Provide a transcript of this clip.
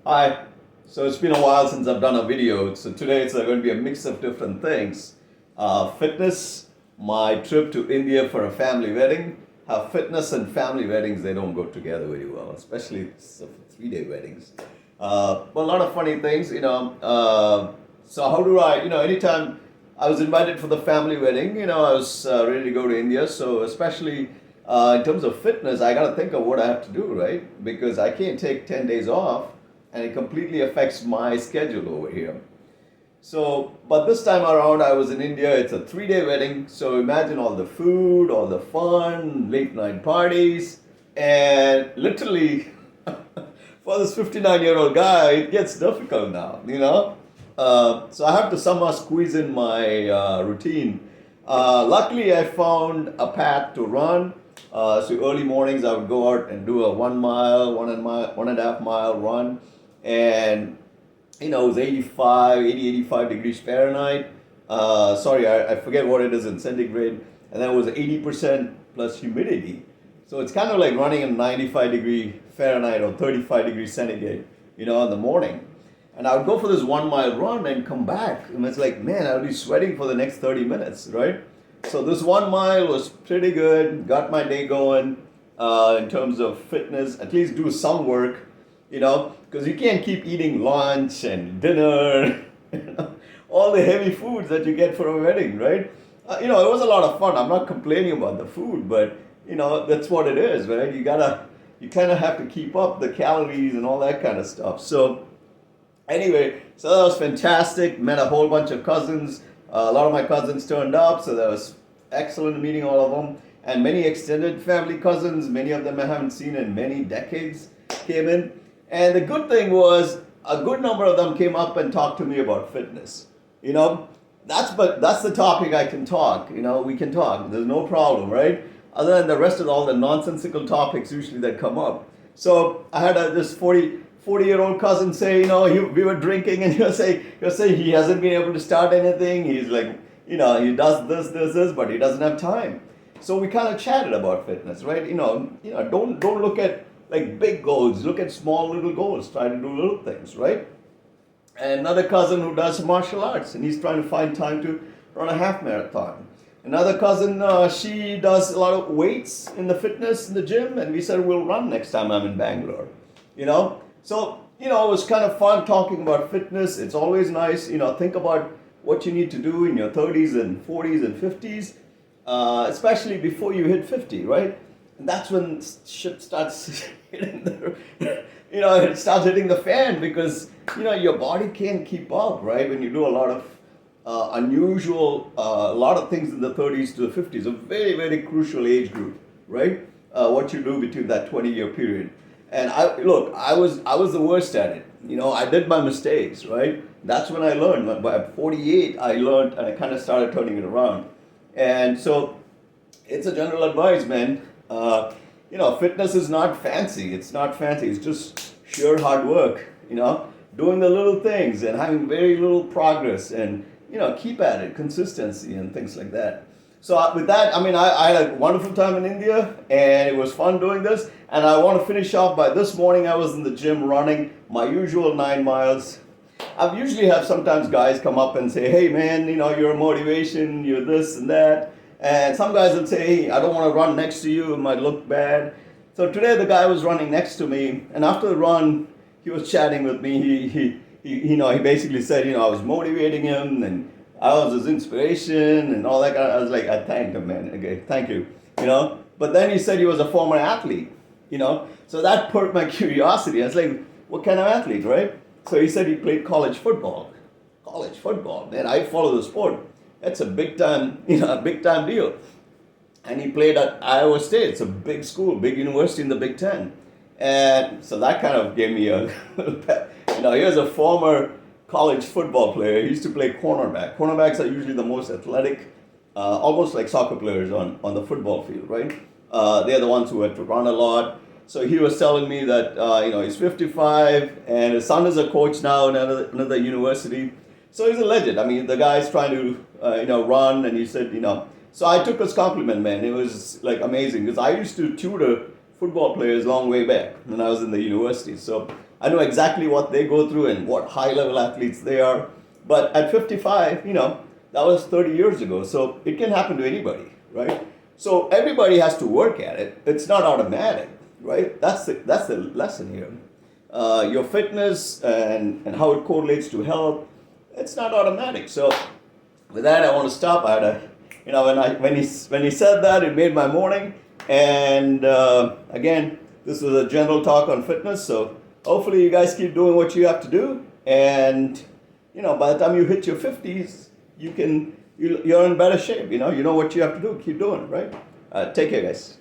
Hi. So it's been a while since I've done a video. So today it's going to be a mix of different things. Fitness, my trip to India for a family wedding. How fitness and family weddings, they don't go together very well, especially for 3-day weddings. But a lot of funny things. So how do I, anytime I was invited for the family wedding, I was ready to go to India. So especially in terms of fitness, I got to think of what I have to do, right? Because I can't take 10 days off and it completely affects my schedule over here. So, but this time around, I was in India. It's a 3-day wedding. So imagine all the food, all the fun, late night parties, and literally, for this 59-year-old guy, it gets difficult now. So I have to somehow squeeze in my routine. Luckily, I found a path to run. So early mornings, I would go out and do a 1 mile, 1.5 mile run, and it was 85 degrees Fahrenheit. Sorry, I forget what it is in centigrade. And then it was 80% plus humidity. So it's kind of like running in 95-degree Fahrenheit or 35 degrees centigrade, in the morning. And I would go for this 1 mile run and come back. And it's like, man, I'll be sweating for the next 30 minutes, right? So this 1 mile was pretty good, got my day going in terms of fitness, at least do some work, because you can't keep eating lunch and dinner, all the heavy foods that you get for a wedding, right? It was a lot of fun. I'm not complaining about the food, but that's what it is, right? You kind of have to keep up the calories and all that kind of stuff. So anyway, so that was fantastic. Met a whole bunch of cousins. A lot of my cousins turned up, so that was excellent meeting all of them. And many extended family cousins, many of them I haven't seen in many decades, came in. And the good thing was, a good number of them came up and talked to me about fitness. That's the topic I can talk. We can talk. There's no problem, right? Other than the rest of all the nonsensical topics usually that come up. So I had this 40-year-old cousin say, we were drinking, and he'll say he hasn't been able to start anything. He's like, he does this, but he doesn't have time. So we kind of chatted about fitness, right? Don't look at like big goals. Look at small little goals. Try to do little things, right? And another cousin who does martial arts, and he's trying to find time to run a half marathon. Another cousin, she does a lot of weights in the fitness in the gym, and we said we'll run next time I'm in Bangalore. So, it was kind of fun talking about fitness. It's always nice, think about what you need to do in your 30s and 40s and 50s, especially before you hit 50, right? And that's when shit starts hitting it starts hitting the fan because, your body can't keep up, right? When you do a lot of a lot of things in the 30s to the 50s, a very, very crucial age group, right? What you do between that 20-year period. And I was the worst at it. I did my mistakes, right? That's when I learned. By 48, I learned and I kind of started turning it around. And so it's a general advice, man. Fitness is not fancy. It's not fancy. It's just sheer hard work, doing the little things and having very little progress and, keep at it, consistency and things like that. So with that, I had a wonderful time in India, and it was fun doing this. And I want to finish off by this morning I was in the gym running my usual 9 miles. I usually have sometimes guys come up and say, hey man, you're a motivation, you're this and that. And some guys will say, hey, I don't want to run next to you, it might look bad. So today the guy was running next to me, and after the run, he was chatting with me. He basically said, I was motivating him, and I was his inspiration and all that kind of, I was like, I thanked him, man. Okay, thank you. But then he said he was a former athlete, So that perked my curiosity. I was like, what kind of athlete, right? So he said he played college football. College football, man, I follow the sport. That's a big time, a big time deal. And he played at Iowa State. It's a big school, big university in the Big Ten. And so that kind of gave me a little pep. Here's a former college football player. He used to play cornerback. Cornerbacks are usually the most athletic, almost like soccer players on the football field, right? They're the ones who have to run a lot. So he was telling me that, he's 55 and his son is a coach now in another university. So he's a legend. The guy's trying to, run, and he said, So I took his compliment, man. It was like amazing because I used to tutor football players long way back when I was in the university. So I know exactly what they go through and what high level athletes they are. But at 55, that was 30 years ago. So it can happen to anybody, right? So everybody has to work at it. It's not automatic, right? That's the lesson here. Your fitness and how it correlates to health, it's not automatic. So with that, I want to stop. I had when he said that, it made my morning. And again, this was a general talk on fitness. So hopefully, you guys keep doing what you have to do. And by the time you hit your 50s, you're in better shape. You know what you have to do. Keep doing it, right? Take care, guys.